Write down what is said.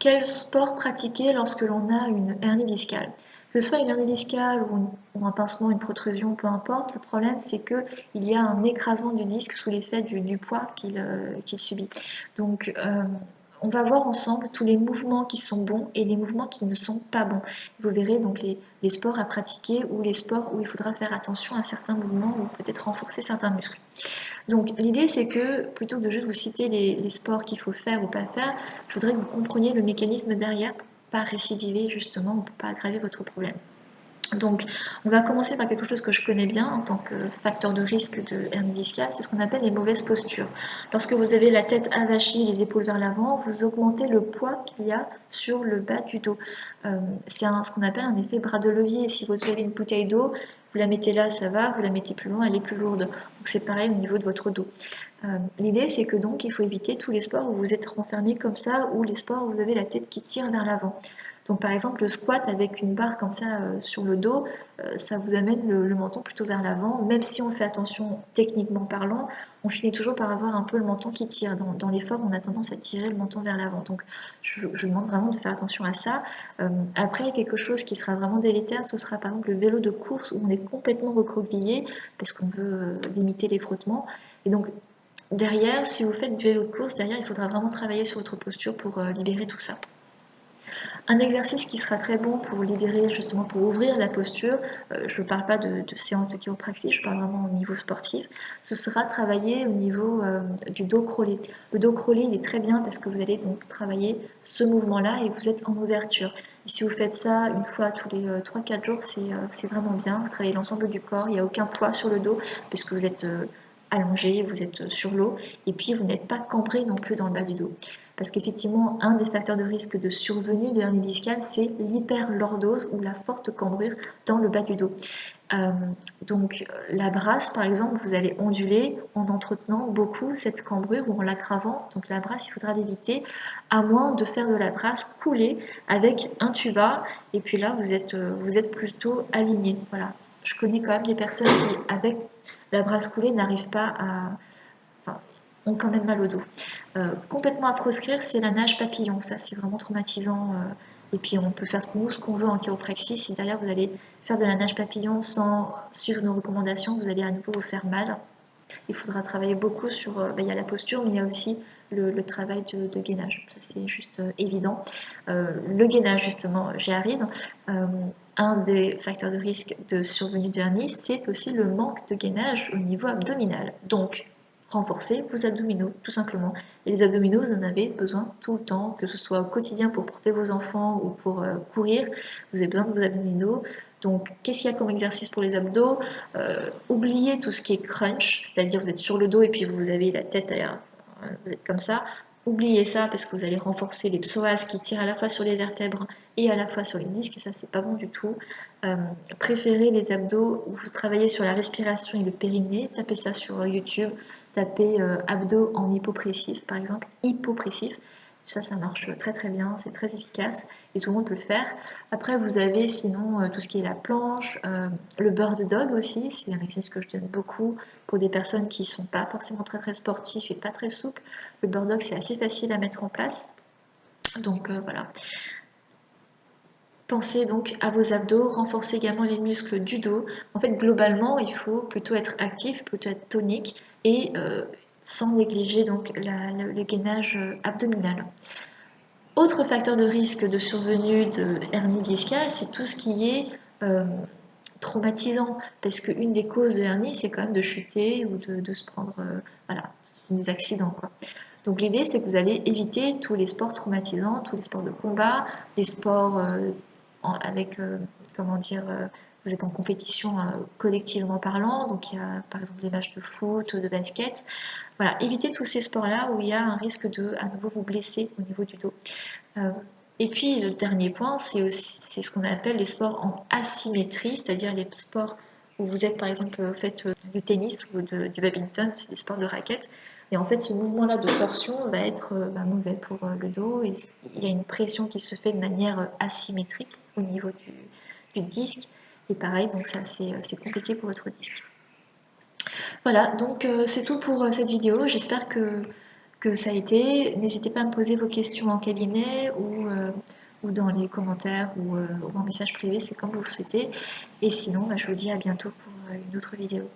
Quel sport pratiquer lorsque l'on a une hernie discale? Que ce soit une hernie discale ou un pincement, une protrusion, peu importe, le problème c'est qu'il y a un écrasement du disque sous l'effet du poids qu'il subit. Donc on va voir ensemble tous les mouvements qui sont bons et les mouvements qui ne sont pas bons. Vous verrez donc les sports à pratiquer ou les sports où il faudra faire attention à certains mouvements ou peut-être renforcer certains muscles. Donc l'idée c'est que plutôt que de juste vous citer les sports qu'il faut faire ou pas faire, je voudrais que vous compreniez le mécanisme derrière pour pas récidiver justement ou pour pas aggraver votre problème. Donc, on va commencer par quelque chose que je connais bien en tant que facteur de risque de hernie discale, c'est ce qu'on appelle les mauvaises postures. Lorsque vous avez la tête avachie, les épaules vers l'avant, vous augmentez le poids qu'il y a sur le bas du dos. C'est ce qu'on appelle un effet bras de levier. Si vous avez une bouteille d'eau, vous la mettez là, ça va, vous la mettez plus loin, elle est plus lourde. Donc c'est pareil au niveau de votre dos. L'idée c'est que donc il faut éviter tous les sports où vous êtes renfermé comme ça ou les sports où vous avez la tête qui tire vers l'avant. Donc par exemple le squat avec une barre comme ça sur le dos, ça vous amène le menton plutôt vers l'avant. Même si on fait attention techniquement parlant, on finit toujours par avoir un peu le menton qui tire. Dans l'effort, on a tendance à tirer le menton vers l'avant. Donc je demande vraiment de faire attention à ça. Après, quelque chose qui sera vraiment délétère, ce sera par exemple le vélo de course où on est complètement recroquevillé parce qu'on veut limiter les frottements. Et donc derrière, si vous faites du vélo de course, derrière, il faudra vraiment travailler sur votre posture pour libérer tout ça. Un exercice qui sera très bon pour libérer, justement pour ouvrir la posture, je ne parle pas de séance de chiropraxie, je parle vraiment au niveau sportif, ce sera travailler au niveau du dos crawlé. Le dos crawlé, il est très bien parce que vous allez donc travailler ce mouvement-là et vous êtes en ouverture. Et si vous faites ça une fois tous les 3-4 jours, c'est vraiment bien. Vous travaillez l'ensemble du corps, il n'y a aucun poids sur le dos puisque vous êtes allongé, vous êtes sur l'eau et puis vous n'êtes pas cambré non plus dans le bas du dos. Parce qu'effectivement, un des facteurs de risque de survenue de hernie discale, c'est l'hyperlordose ou la forte cambrure dans le bas du dos. Donc la brasse, par exemple, vous allez onduler en entretenant beaucoup cette cambrure ou en l'aggravant. Donc la brasse, il faudra l'éviter, à moins de faire de la brasse coulée avec un tuba. Et puis là, vous êtes plutôt aligné. Voilà. Je connais quand même des personnes qui, avec la brasse coulée, n'arrivent pas à... Enfin, ont quand même mal au dos. Complètement à proscrire, c'est la nage papillon. Ça, c'est vraiment traumatisant. Et puis, on peut faire ce qu'on veut en chiropraxie. Si derrière, vous allez faire de la nage papillon sans suivre nos recommandations, vous allez à nouveau vous faire mal. Il faudra travailler beaucoup sur... il y a la posture, mais il y a aussi le travail de gainage. Ça, c'est juste évident. Le gainage, justement, j'y arrive. Un des facteurs de risque de survenue de hernie, c'est aussi le manque de gainage au niveau abdominal. Donc, renforcer vos abdominaux, tout simplement. Et les abdominaux, vous en avez besoin tout le temps, que ce soit au quotidien pour porter vos enfants ou pour courir, vous avez besoin de vos abdominaux. Donc, qu'est-ce qu'il y a comme exercice pour les abdos? Oubliez tout ce qui est crunch, c'est-à-dire vous êtes sur le dos et puis vous avez la tête, vous êtes comme ça. Oubliez ça parce que vous allez renforcer les psoas qui tirent à la fois sur les vertèbres et à la fois sur les disques, et ça c'est pas bon du tout. Préférez les abdos où vous travaillez sur la respiration et le périnée, tapez ça sur YouTube, tapez abdos en hypopressif par exemple, hypopressif. Ça marche très très bien, c'est très efficace et tout le monde peut le faire. Après, vous avez sinon tout ce qui est la planche, le bird dog aussi, c'est un exercice que je donne beaucoup pour des personnes qui ne sont pas forcément très très sportifs et pas très souples. Le bird dog, c'est assez facile à mettre en place. Donc voilà. Pensez donc à vos abdos, renforcez également les muscles du dos. En fait, globalement, il faut plutôt être actif, plutôt être tonique et sans négliger donc le gainage abdominal. Autre facteur de risque de survenue de hernie discale, c'est tout ce qui est traumatisant, parce qu'une des causes de hernie, c'est quand même de chuter ou de se prendre voilà, des accidents, quoi. Donc l'idée, c'est que vous allez éviter tous les sports traumatisants, tous les sports de combat, les sports avec, comment dire, vous êtes en compétition collectivement parlant, donc il y a par exemple des matchs de foot, de basket. Voilà, évitez tous ces sports-là où il y a un risque de à nouveau vous blesser au niveau du dos. Et puis le dernier point, c'est ce qu'on appelle les sports en asymétrie, c'est-à-dire les sports où vous êtes par exemple vous faites du tennis ou du badminton, c'est des sports de raquettes. Et en fait, ce mouvement-là de torsion va être mauvais pour le dos et il y a une pression qui se fait de manière asymétrique au niveau du disque. Et pareil, donc ça c'est compliqué pour votre disque. Voilà, donc c'est tout pour cette vidéo. J'espère que que ça a été. N'hésitez pas à me poser vos questions en cabinet ou dans les commentaires ou en message privé, c'est comme vous le souhaitez. Et sinon, bah, je vous dis à bientôt pour une autre vidéo.